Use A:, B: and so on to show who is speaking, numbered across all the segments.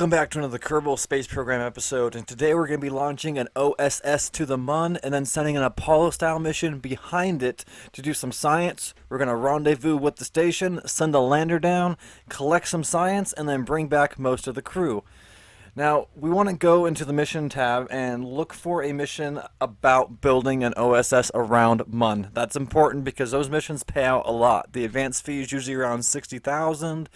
A: Welcome back to another Kerbal Space Program episode, and today we're going to be launching an OSS to the Mun and then sending an Apollo-style mission behind it to do some science. We're going to rendezvous with the station, send a lander down, collect some science, and then bring back most of the crew. Now, we want to go into the mission tab and look for a mission about building an OSS around Mun. That's important because those missions pay out a lot. The advance fee is usually around 60,000.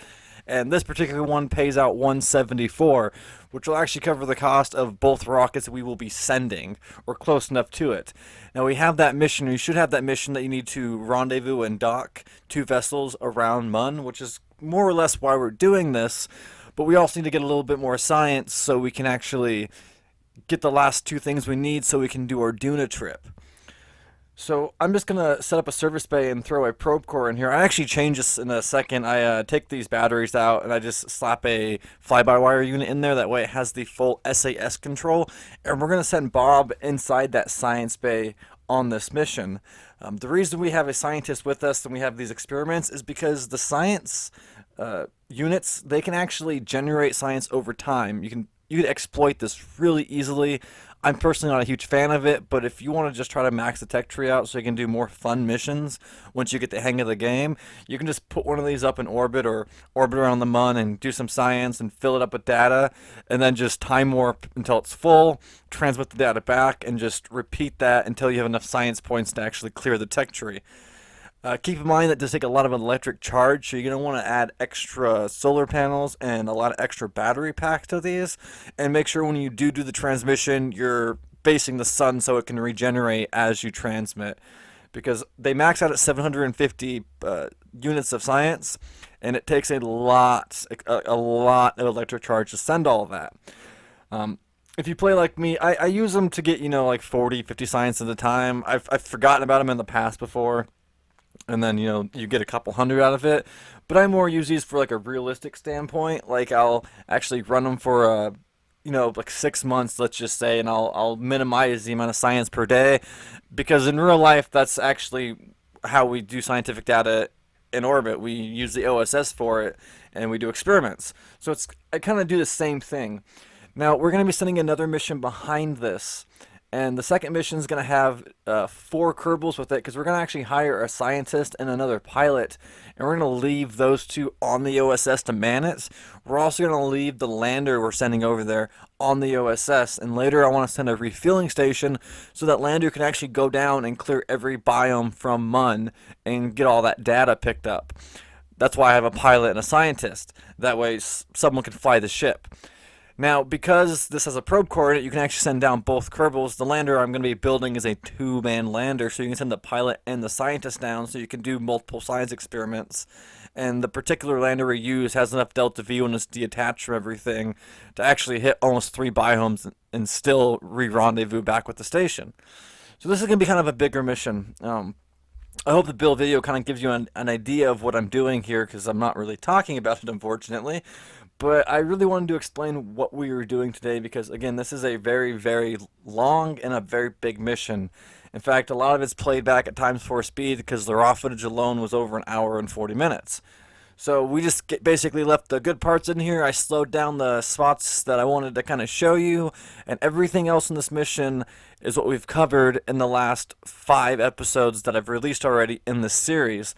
A: And this particular one pays out 174, which will actually cover the cost of both rockets we will be sending, or close enough to it. Now we have that mission, you should have that mission that you need to rendezvous and dock 2 vessels around Mun, which is more or less why we're doing this, but we also need to get a little bit more science so we can actually get the last 2 things we need so we can do our Duna trip. So I'm just going to set up a service bay and throw a probe core in here. I actually change this in a second. I take these batteries out and I just slap a fly-by-wire unit in there. That way it has the full SAS control. And we're going to send Bob inside that science bay on this mission. The reason we have a scientist with us and we have these experiments is because the science units, they can actually generate science over time. You can exploit this really easily. I'm personally not a huge fan of it, but if you want to just try to max the tech tree out so you can do more fun missions once you get the hang of the game, you can just put one of these up in orbit or orbit around the Mun and do some science and fill it up with data, and then just time warp until it's full, transmit the data back, and just repeat that until you have enough science points to actually clear the tech tree. Keep in mind that does take a lot of electric charge, so you're going to want to add extra solar panels and a lot of extra battery pack to these, and make sure when you do the transmission, you're facing the sun so it can regenerate as you transmit, because they max out at 750 units of science, and it takes a lot of electric charge to send all of that. If you play like me, I use them to get, like 40, 50 science at a time. I've forgotten about them in the past before. And then, you get a couple hundred out of it. But I more use these for like a realistic standpoint. Like I'll actually run them for, like 6 months, let's just say, and I'll minimize the amount of science per day. Because in real life, that's actually how we do scientific data in orbit. We use the OSS for it, and we do experiments. So I kind of do the same thing. Now, we're going to be sending another mission behind this. And the second mission is going to have 4 Kerbals with it, because we're going to actually hire a scientist and another pilot, and we're going to leave those 2 on the OSS to man it. We're also going to leave the lander we're sending over there on the OSS, and later I want to send a refueling station so that lander can actually go down and clear every biome from Mun and get all that data picked up. That's why I have a pilot and a scientist. That way someone can fly the ship. Now, because this has a probe coordinate, you can actually send down both Kerbals. The lander I'm going to be building is a 2-man lander, so you can send the pilot and the scientist down so you can do multiple science experiments. And the particular lander we use has enough delta V when it's detached from everything to actually hit almost 3 biomes and still re-rendezvous back with the station. So this is going to be kind of a bigger mission. I hope the build video kind of gives you an idea of what I'm doing here, because I'm not really talking about it, unfortunately. But I really wanted to explain what we were doing today because, again, this is a very, very long and a very big mission. In fact, a lot of it's played back at times 4 speed because the raw footage alone was over an hour and 40 minutes. So we just basically left the good parts in here. I slowed down the spots that I wanted to kind of show you, and everything else in this mission is what we've covered in the last 5 episodes that I've released already in this series.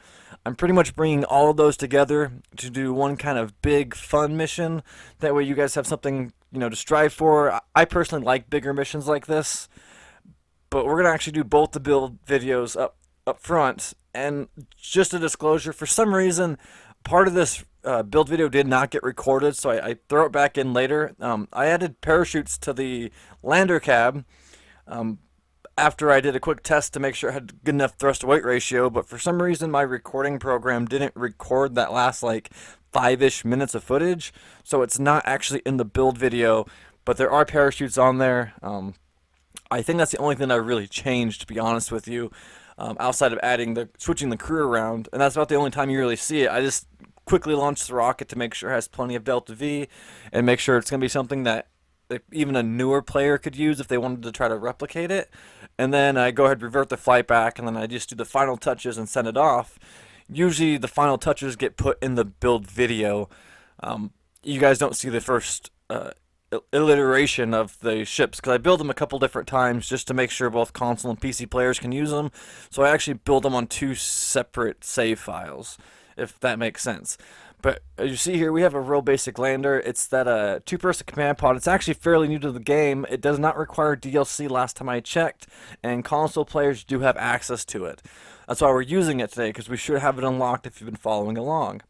A: I'm pretty much bringing all of those together to do one kind of big fun mission. That way you guys have something, to strive for. I personally like bigger missions like this, but we're going to actually do both the build videos up front. And just a disclosure, for some reason, part of this build video did not get recorded, so I throw it back in later. I added parachutes to the lander cab after I did a quick test to make sure I had good enough thrust to weight ratio, but for some reason my recording program didn't record that last like 5-ish minutes of footage, so it's not actually in the build video, but there are parachutes on there. I think that's the only thing that I really changed, to be honest with you, outside of switching the crew around, and that's about the only time you really see it. I just quickly launched the rocket to make sure it has plenty of delta V and make sure it's going to be something that even a newer player could use if they wanted to try to replicate it. And then I go ahead, revert the flight back, and then I just do the final touches and send it off. Usually the final touches get put in the build video. You guys don't see the first iteration of the ships, because I build them a couple different times just to make sure both console and PC players can use them. So I actually build them on two separate save files, if that makes sense. But as you see here, we have a real basic lander. It's that two-person command pod. It's actually fairly new to the game. It does not require DLC last time I checked, and console players do have access to it. That's why we're using it today, because we should have it unlocked if you've been following along.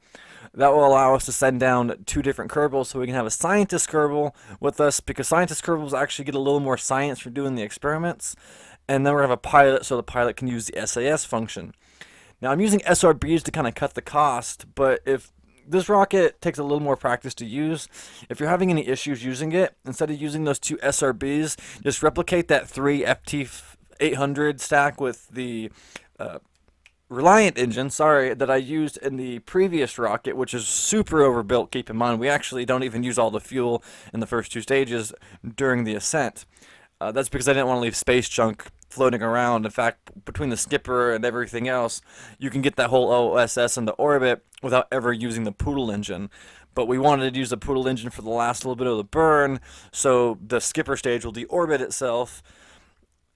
A: That will allow us to send down two different Kerbals, so we can have a scientist Kerbal with us, because scientist Kerbals actually get a little more science for doing the experiments. And then we're going to have a pilot, so the pilot can use the SAS function. Now I'm using SRBs to kind of cut the cost, but if this rocket takes a little more practice to use, if you're having any issues using it, instead of using those two SRBs, just replicate that 3 FT800 stack with the Reliant engine, that I used in the previous rocket, which is super overbuilt. Keep in mind, we actually don't even use all the fuel in the first two stages during the ascent. That's because I didn't want to leave space junk floating around. In fact, between the skipper and everything else, you can get that whole OSS into orbit without ever using the Poodle engine. But we wanted to use the Poodle engine for the last little bit of the burn, so the skipper stage will deorbit itself.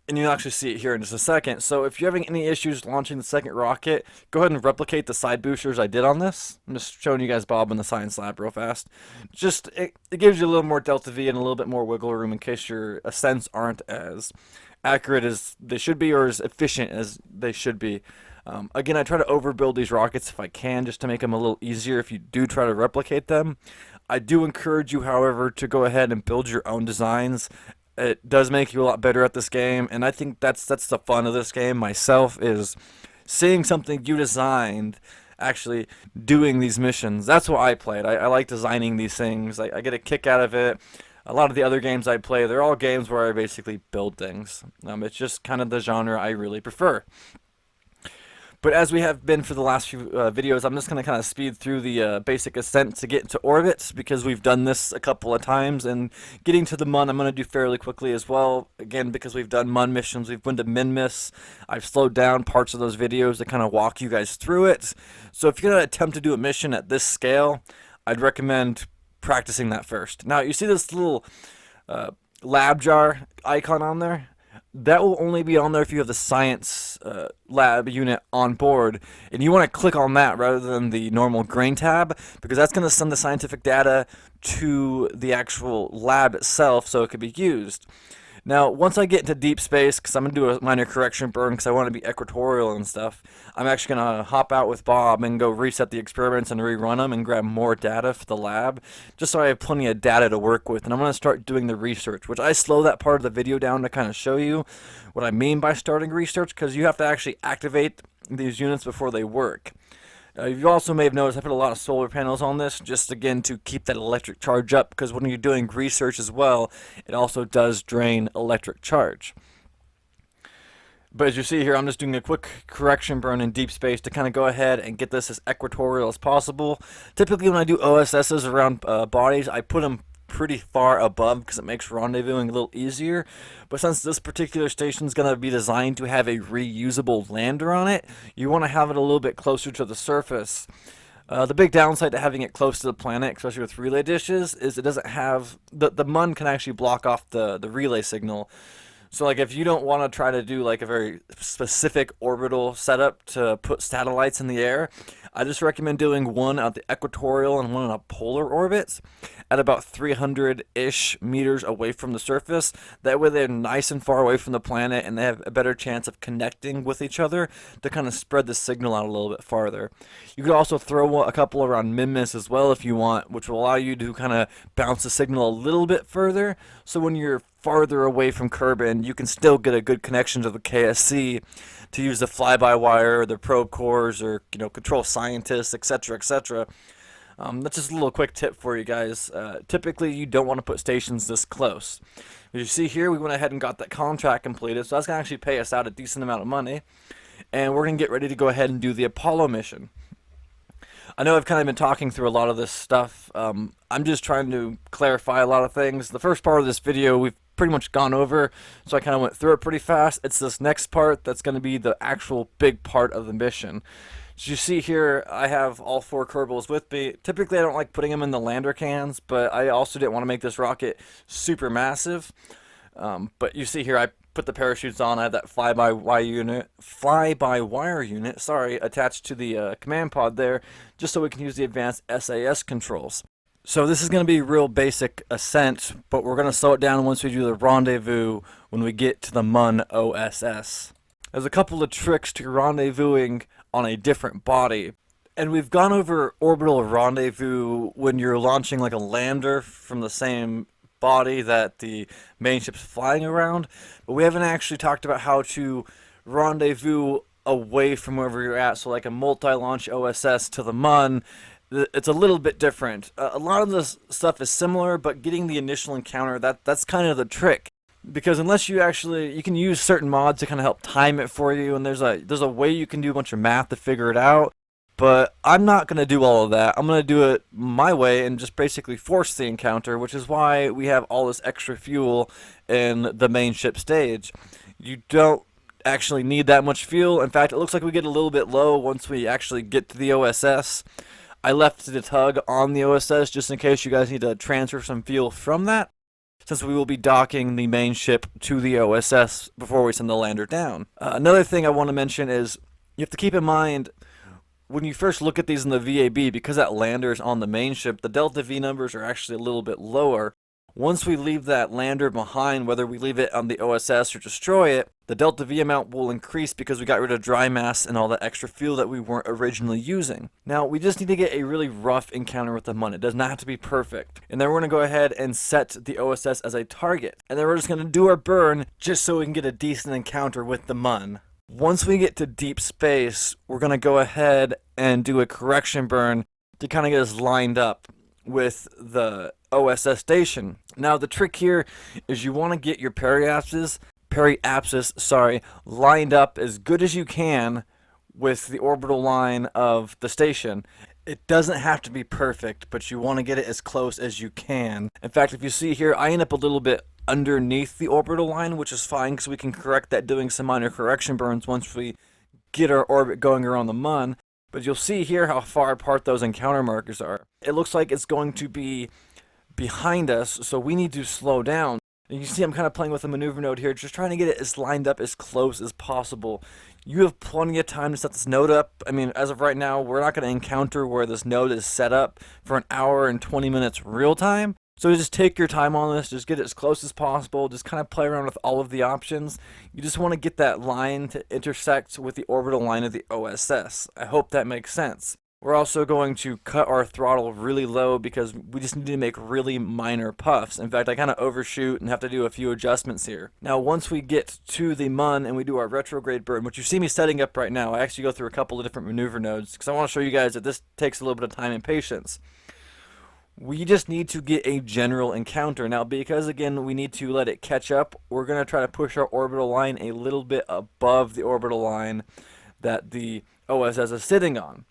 A: And you'll actually see it here in just a second. So if you're having any issues launching the second rocket, go ahead and replicate the side boosters I did on this. I'm just showing you guys Bob in the science lab real fast. It gives you a little more delta V and a little bit more wiggle room in case your ascents aren't as accurate as they should be, or as efficient as they should be. Again, I try to overbuild these rockets if I can, just to make them a little easier if you do try to replicate them. I do encourage you, however, to go ahead and build your own designs. It does make you a lot better at this game, and I think that's the fun of this game myself, is seeing something you designed actually doing these missions. That's what I played. I like designing these things. I get a kick out of it. A lot of the other games I play, they're all games where I basically build things. It's just kind of the genre I really prefer. But as we have been for the last few videos, I'm just going to kind of speed through the basic ascent to get into orbit, because we've done this a couple of times, and getting to the Mun I'm going to do fairly quickly as well. Again, because we've done Mun missions, we've been to Minmus. I've slowed down parts of those videos to kind of walk you guys through it. So if you're going to attempt to do a mission at this scale, I'd recommend practicing that first. Now, you see this little lab jar icon on there? That will only be on there if you have the science lab unit on board, and you want to click on that rather than the normal grain tab, because that's going to send the scientific data to the actual lab itself so it can be used. Now, once I get into deep space, because I'm going to do a minor correction burn because I want to be equatorial and stuff, I'm actually going to hop out with Bob and go reset the experiments and rerun them and grab more data for the lab, just so I have plenty of data to work with. And I'm going to start doing the research, which I slow that part of the video down to kind of show you what I mean by starting research, because you have to actually activate these units before they work. You also may have noticed I put a lot of solar panels on this, just again to keep that electric charge up, because when you're doing research as well, it also does drain electric charge. But as you see here, I'm just doing a quick correction burn in deep space to kind of go ahead and get this as equatorial as possible. Typically when I do OSSs around bodies, I put them pretty far above because it makes rendezvousing a little easier. But since this particular station is going to be designed to have a reusable lander on it, you want to have it a little bit closer to the surface. The big downside to having it close to the planet, especially with relay dishes, is it doesn't have the Mun can actually block off the relay signal. So like if you don't want to try to do like a very specific orbital setup to put satellites in the air, I just recommend doing one at the equatorial and one on a polar orbit at about 300-ish meters away from the surface. That way they're nice and far away from the planet, and they have a better chance of connecting with each other to kind of spread the signal out a little bit farther. You could also throw a couple around Minmus as well if you want, which will allow you to kind of bounce the signal a little bit further, so when you're farther away from Kerbin, you can still get a good connection to the KSC to use the fly-by-wire or the probe cores, or control scientists, etc., etc. That's just a little quick tip for you guys. Typically, you don't want to put stations this close. As you see here, we went ahead and got that contract completed, so that's going to actually pay us out a decent amount of money, and we're going to get ready to go ahead and do the Apollo mission. I know I've kind of been talking through a lot of this stuff. I'm just trying to clarify a lot of things. The first part of this video we've pretty much gone over, so I kind of went through it pretty fast. It's this next part that's going to be the actual big part of the mission. As you see here, I have all 4 Kerbals with me. Typically, I don't like putting them in the lander cans, but I also didn't want to make this rocket super massive. But you see here, I put the parachutes on. I have that fly-by-wire unit, sorry, attached to the command pod there, just so we can use the advanced SAS controls. So this is going to be real basic ascent, but we're going to slow it down once we do the rendezvous when we get to the MUN OSS. There's a couple of tricks to rendezvousing on a different body. And we've gone over orbital rendezvous when you're launching like a lander from the same body that the main ship's flying around, but we haven't actually talked about how to rendezvous away from wherever you're at. So like a multi-launch OSS to the MUN, it's a little bit different. A lot of this stuff is similar, but getting the initial encounter, that's kind of the trick. Because unless you can use certain mods to kind of help time it for you, and there's a way you can do a bunch of math to figure it out. But I'm not going to do all of that. I'm going to do it my way and just basically force the encounter, which is why we have all this extra fuel in the main ship stage. You don't actually need that much fuel. In fact, it looks like we get a little bit low once we actually get to the OSS. I left the tug on the OSS just in case you guys need to transfer some fuel from that, since we will be docking the main ship to the OSS before we send the lander down. Another thing I want to mention is you have to keep in mind when you first look at these in the VAB, because that lander is on the main ship, the delta V numbers are actually a little bit lower. Once we leave that lander behind, whether we leave it on the OSS or destroy it, the delta V amount will increase because we got rid of dry mass and all that extra fuel that we weren't originally using. Now, we just need to get a really rough encounter with the MUN. It does not have to be perfect. And then we're going to go ahead and set the OSS as a target. And then we're just going to do our burn just so we can get a decent encounter with the MUN. Once we get to deep space, we're going to go ahead and do a correction burn to kind of get us lined up with the OSS station. Now, the trick here is you want to get your periapsis, lined up as good as you can with the orbital line of the station. It doesn't have to be perfect, but you want to get it as close as you can. In fact, if you see here, I end up a little bit underneath the orbital line, which is fine because we can correct that doing some minor correction burns once we get our orbit going around the MUN. But you'll see here how far apart those encounter markers are. It looks like it's going to be behind us, so we need to slow down. And you see I'm kind of playing with the maneuver node here, just trying to get it as lined up as close as possible. You have plenty of time to set this node up. I mean, as of right now, we're not going to encounter where this node is set up for an hour and 20 minutes real time. So just take your time on this, just get it as close as possible, just kind of play around with all of the options. You just want to get that line to intersect with the orbital line of the OSS. I hope that makes sense. We're also going to cut our throttle really low because we just need to make really minor puffs. In fact, I kind of overshoot and have to do a few adjustments here. Now, once we get to the MUN and we do our retrograde burn, which you see me setting up right now, I actually go through a couple of different maneuver nodes because I want to show you guys that this takes a little bit of time and patience. We just need to get a general encounter. Now, because again, we need to let it catch up, we're going to try to push our orbital line a little bit above the orbital line that the OSS is sitting on.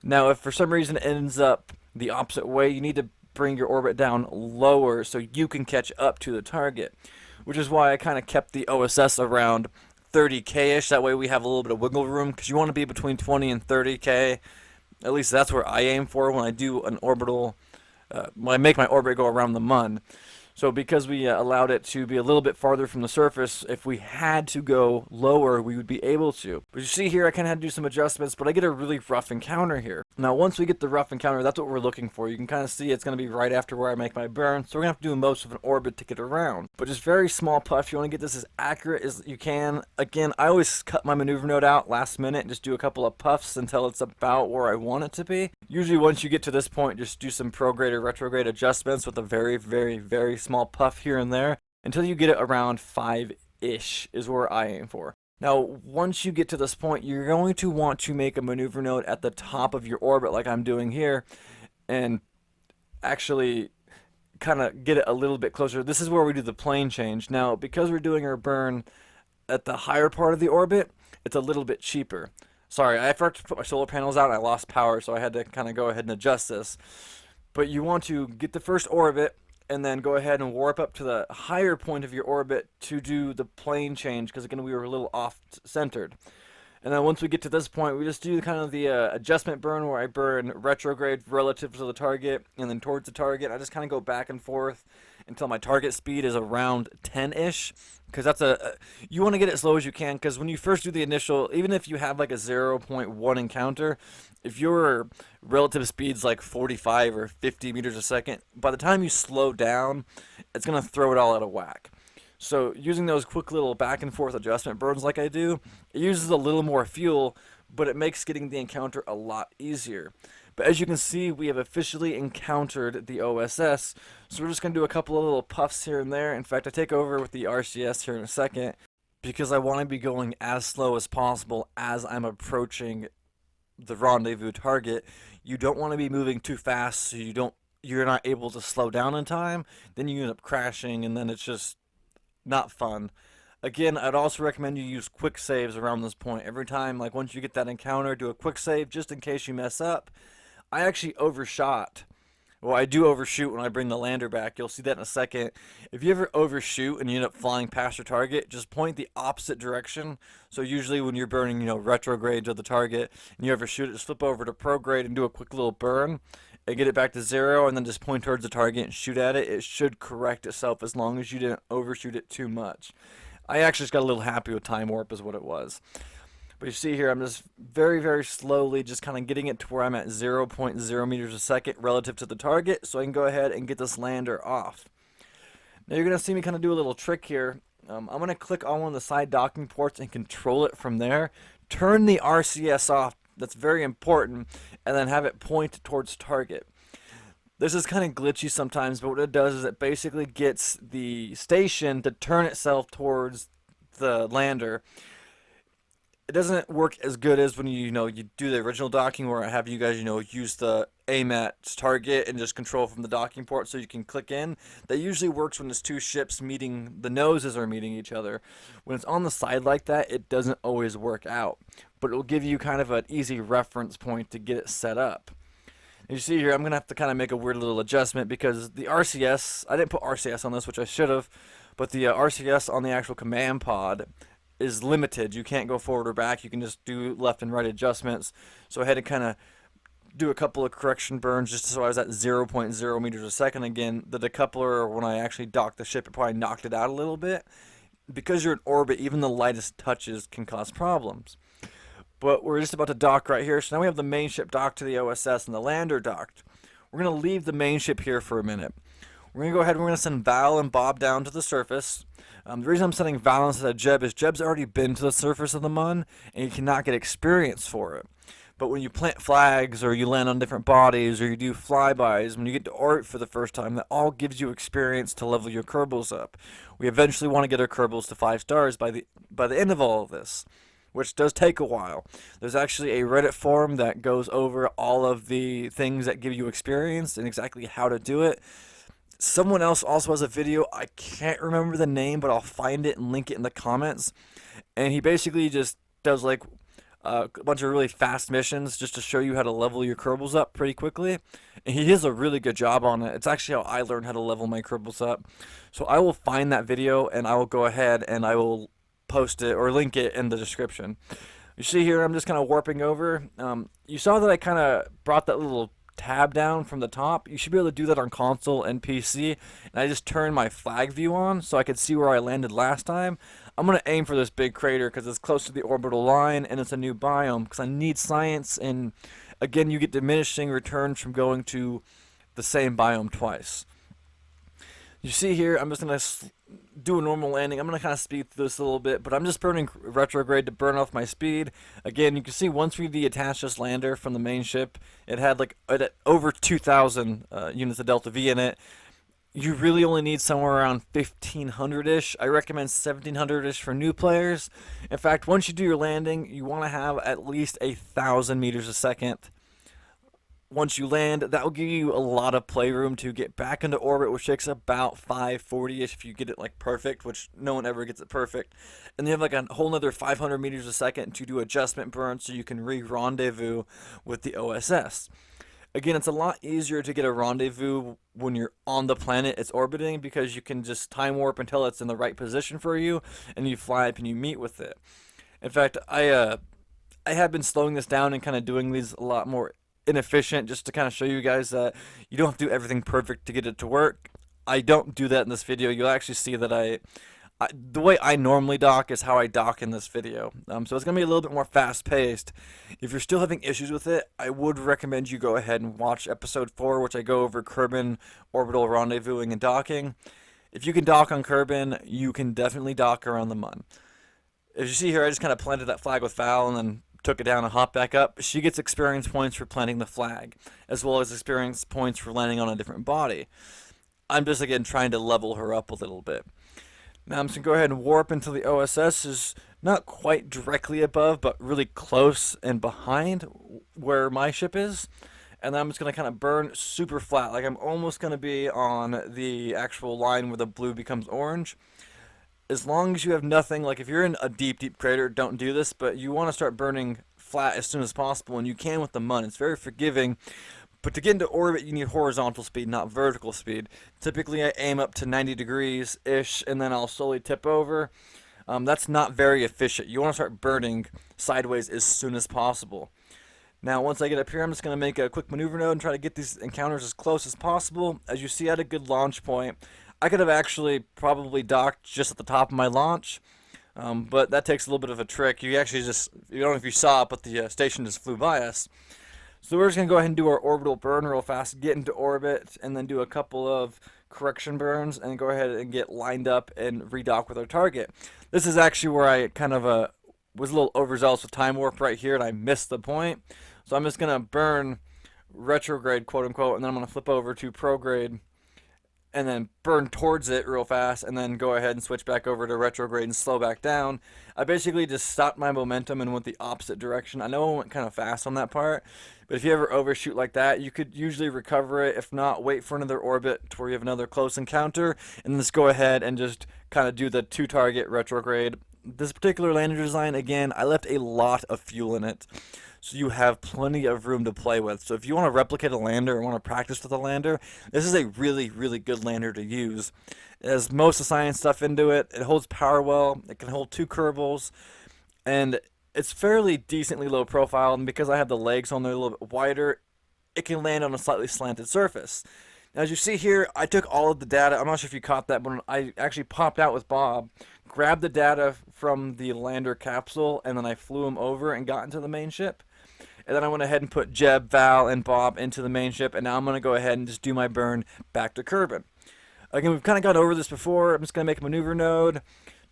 A: Now, if for some reason it ends up the opposite way, you need to bring your orbit down lower so you can catch up to the target, which is why I kind of kept the OSS around 30K-ish. That way we have a little bit of wiggle room because you want to be between 20 and 30K. At least that's where I aim for when I do an orbital when I make my orbit go around the MUN. So because we allowed it to be a little bit farther from the surface, if we had to go lower, we would be able to. But you see here, I kind of had to do some adjustments, but I get a really rough encounter here. Now, once we get the rough encounter, that's what we're looking for. You can kind of see it's going to be right after where I make my burn, so we're going to have to do most of an orbit to get around. But just very small puff. You want to get this as accurate as you can. Again, I always cut my maneuver node out last minute and just do a couple of puffs until it's about where I want it to be. Usually once you get to this point, just do some prograde or retrograde adjustments with a very, very, very small puff here and there until you get it around 5-ish is where I aim for. Now, once you get to this point, you're going to want to make a maneuver node at the top of your orbit like I'm doing here and actually kind of get it a little bit closer. This is where we do the plane change. Now, because we're doing our burn at the higher part of the orbit, it's a little bit cheaper. Sorry, I forgot to put my solar panels out and I lost power, so I had to kind of go ahead and adjust this. But you want to get the first orbit and then go ahead and warp up to the higher point of your orbit to do the plane change, because again, we were a little off-centered. And then once we get to this point, we just do kind of the adjustment burn where I burn retrograde relative to the target and then towards the target. I just kind of go back and forth until my target speed is around 10-ish, because that's you want to get it as slow as you can, because when you first do the initial, even if you have like a zero point 0.1 encounter, if your relative speed's like 45 or 50 meters a second, by the time you slow down, it's going to throw it all out of whack. So using those quick little back and forth adjustment burns like I do, it uses a little more fuel, but it makes getting the encounter a lot easier. But as you can see, we have officially encountered the OSS, so we're just going to do a couple of little puffs here and there. In fact, I take over with the RCS here in a second, because I want to be going as slow as possible as I'm approaching the rendezvous target. You don't want to be moving too fast so you're not able to slow down in time, then you end up crashing, and then it's just not fun. Again, I'd also recommend you use quick saves around this point. Every time, like once you get that encounter, do a quick save just in case you mess up. I actually overshot. Well, I do overshoot when I bring the lander back. You'll see that in a second. If you ever overshoot and you end up flying past your target, just point the opposite direction. So usually when you're burning, retrograde to the target and you overshoot it, just flip over to prograde and do a quick little burn and get it back to 0, and then just point towards the target and shoot at it. It should correct itself as long as you didn't overshoot it too much. I actually just got a little happy with time warp is what it was. But you see here, I'm just very, very slowly just kind of getting it to where I'm at 0 0.0 meters a second relative to the target, so I can go ahead and get this lander off. Now you're going to see me kind of do a little trick here. I'm going to click on one of the side docking ports and control it from there. Turn the RCS off. That's very important, and then have it point towards target. This is kind of glitchy sometimes, but what it does is it basically gets the station to turn itself towards the lander. It doesn't work as good as when you do the original docking where I have you guys use the aim at target and just control from the docking port so you can click in. That usually works when there's two ships meeting, the noses are meeting each other. When it's on the side like that, it doesn't always work out, but it will give you kind of an easy reference point to get it set up. You see here, I'm going to have to kind of make a weird little adjustment because the RCS, I didn't put RCS on this, which I should have, but the RCS on the actual command pod is limited. You can't go forward or back. You can just do left and right adjustments. So I had to kind of do a couple of correction burns just so I was at 0 0.0 meters a second again. The decoupler, when I actually docked the ship, it probably knocked it out a little bit. Because you're in orbit, even the lightest touches can cause problems. But we're just about to dock right here. So now we have the main ship docked to the OSS and the lander docked. We're going to leave the main ship here for a minute. We're going to go ahead and we're going to send Val and Bob down to the surface. The reason I'm sending Val instead of Jeb is Jeb's already been to the surface of the Mun, and you cannot get experience for it. But when you plant flags, or you land on different bodies, or you do flybys, when you get to orbit for the first time, that all gives you experience to level your Kerbals up. We eventually want to get our Kerbals to 5 stars by the end of all of this, which does take a while. There's actually a Reddit forum that goes over all of the things that give you experience and exactly how to do it. Someone else also has a video, I can't remember the name, but I'll find it and link it in the comments. And he basically just does like a bunch of really fast missions just to show you how to level your Kerbals up pretty quickly. And he does a really good job on it. It's actually how I learned how to level my Kerbals up. So I will find that video and I will go ahead and I will post it or link it in the description. You see here, I'm just kind of warping over. You saw that I kind of brought that little tab down from the top. You should be able to do that on console and PC. And I just turned my flag view on so I could see where I landed last time. I'm going to aim for this big crater because it's close to the orbital line and it's a new biome because I need science, and again you get diminishing returns from going to the same biome twice. You see here, I'm just going to do a normal landing. I'm going to kind of speed through this a little bit, but I'm just burning retrograde to burn off my speed. Again, you can see once we detached this lander from the main ship, it had like over 2,000 units of Delta V in it. You really only need somewhere around 1,500-ish. I recommend 1,700-ish for new players. In fact, once you do your landing, you want to have at least 1,000 meters a second. Once you land, that will give you a lot of playroom to get back into orbit, which takes about 540-ish if you get it like perfect, which no one ever gets it perfect. And you have like a whole nother 500 meters a second to do adjustment burns so you can re-rendezvous with the OSS. Again, it's a lot easier to get a rendezvous when you're on the planet it's orbiting because you can just time warp until it's in the right position for you and you fly up and you meet with it. In fact, I I have been slowing this down and kind of doing these a lot more inefficient just to kind of show you guys that you don't have to do everything perfect to get it to work. I don't do that in this video. You'll actually see that the way I normally dock is how I dock in this video. So it's going to be a little bit more fast paced. If you're still having issues with it, I would recommend you go ahead and watch episode 4, which I go over Kerbin, orbital rendezvousing, and docking. If you can dock on Kerbin, you can definitely dock around the Mun. As you see here, I just kind of planted that flag with Val and then took it down and hopped back up. She gets experience points for planting the flag, as well as experience points for landing on a different body. I'm just, again, trying to level her up a little bit. Now I'm just going to go ahead and warp until the OSS is not quite directly above, but really close and behind where my ship is. And then I'm just going to kind of burn super flat. Like I'm almost going to be on the actual line where the blue becomes orange. As long as you have nothing, like if you're in a deep crater, don't do this, but you want to start burning flat as soon as possible, and you can with the Mun. It's very forgiving. But to get into orbit, you need horizontal speed, not vertical speed. Typically, I aim up to 90 degrees-ish, and then I'll slowly tip over. That's not very efficient. You want to start burning sideways as soon as possible. Now, once I get up here, I'm just going to make a quick maneuver node and try to get these encounters as close as possible. As you see, I had a good launch point. I could have actually probably docked just at the top of my launch, but that takes a little bit of a trick. You actually just, you don't know if you saw it, but the station just flew by us. So we're just going to go ahead and do our orbital burn real fast, get into orbit, and then do a couple of correction burns, and go ahead and get lined up and redock with our target. This is actually where I kind of was a little overzealous with time warp right here, and I missed the point. So I'm just going to burn retrograde, quote-unquote, and then I'm going to flip over to prograde, and then burn towards it real fast, and then go ahead and switch back over to retrograde and slow back down. I basically just stopped my momentum and went the opposite direction. I know I went kind of fast on that part, but if you ever overshoot like that, you could usually recover it. If not, wait for another orbit to where you have another close encounter, and then just go ahead and just kind of do the 2-target retrograde. This particular lander design, again, I left a lot of fuel in it, so you have plenty of room to play with. So if you want to replicate a lander or want to practice with a lander, this is a really good lander to use. It has most of the science stuff into it. It holds power well. It can hold 2 Kerbals, and it's fairly decently low profile. And because I have the legs on there a little bit wider, it can land on a slightly slanted surface. Now, as you see here, I took all of the data. I'm not sure if you caught that, but I actually popped out with Bob, grabbed the data from the lander capsule, and then I flew him over and got into the main ship. And then I went ahead and put Jeb, Val, and Bob into the main ship, and now I'm going to go ahead and just do my burn back to Kerbin. Again, we've kind of gone over this before. I'm just going to make a maneuver node,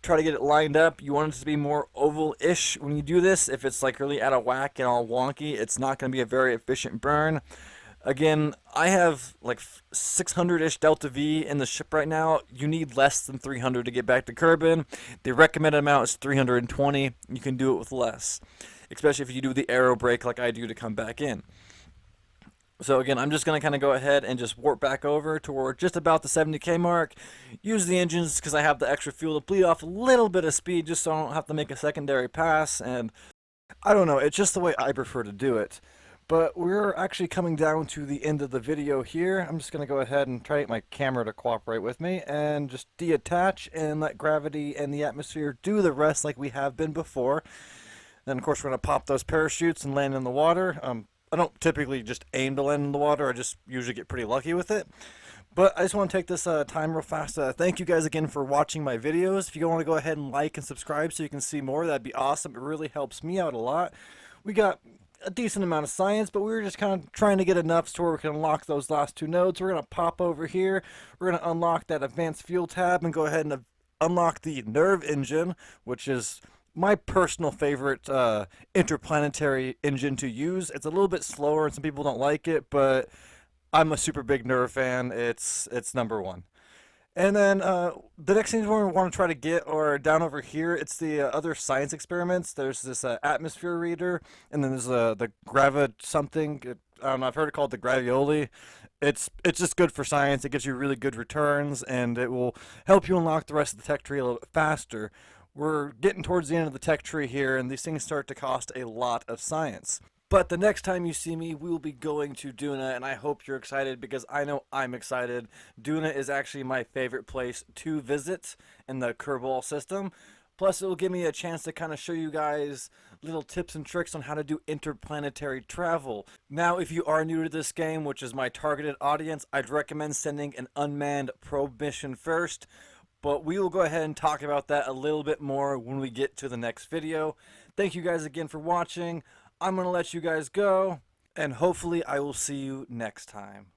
A: try to get it lined up. You want it to be more oval-ish when you do this. If it's like really out of whack and all wonky, it's not going to be a very efficient burn. Again, I have like 600-ish delta V in the ship right now. You need less than 300 to get back to Kerbin. The recommended amount is 320. You can do it with less, especially if you do the aero brake like I do to come back in. So again, I'm just going to kind of go ahead and just warp back over toward just about the 70K mark. Use the engines because I have the extra fuel to bleed off a little bit of speed just so I don't have to make a secondary pass. And I don't know, it's just the way I prefer to do it. But we're actually coming down to the end of the video here. I'm just going to go ahead and try to get my camera to cooperate with me and just detach and let gravity and the atmosphere do the rest like we have been before. Then, of course, we're going to pop those parachutes and land in the water. I don't typically just aim to land in the water. I just usually get pretty lucky with it. But I just want to take this time real fast. Thank you guys again for watching my videos. If you want to go ahead and like and subscribe so you can see more, that'd be awesome. It really helps me out a lot. We got a decent amount of science, but we were just kind of trying to get enough to where we can unlock those last 2 nodes. We're going to pop over here. We're going to unlock that advanced fuel tab and go ahead and unlock the nerve engine, which is my personal favorite interplanetary engine to use. It's a little bit slower and some people don't like it, but I'm a super big nerve fan. It's number 1. And then the next thing we want to try to get are down over here. It's the other science experiments. There's this atmosphere reader, and then there's the gravi something. I don't know. I've heard it called the gravioli. It's just good for science. It gives you really good returns, and it will help you unlock the rest of the tech tree a little bit faster. We're getting towards the end of the tech tree here, and these things start to cost a lot of science. But the next time you see me, we will be going to Duna, and I hope you're excited because I know I'm excited. Duna is actually my favorite place to visit in the Kerbal system. Plus, it will give me a chance to kind of show you guys little tips and tricks on how to do interplanetary travel. Now, if you are new to this game, which is my targeted audience, I'd recommend sending an unmanned probe mission first. But we will go ahead and talk about that a little bit more when we get to the next video. Thank you guys again for watching. I'm going to let you guys go, and hopefully I will see you next time.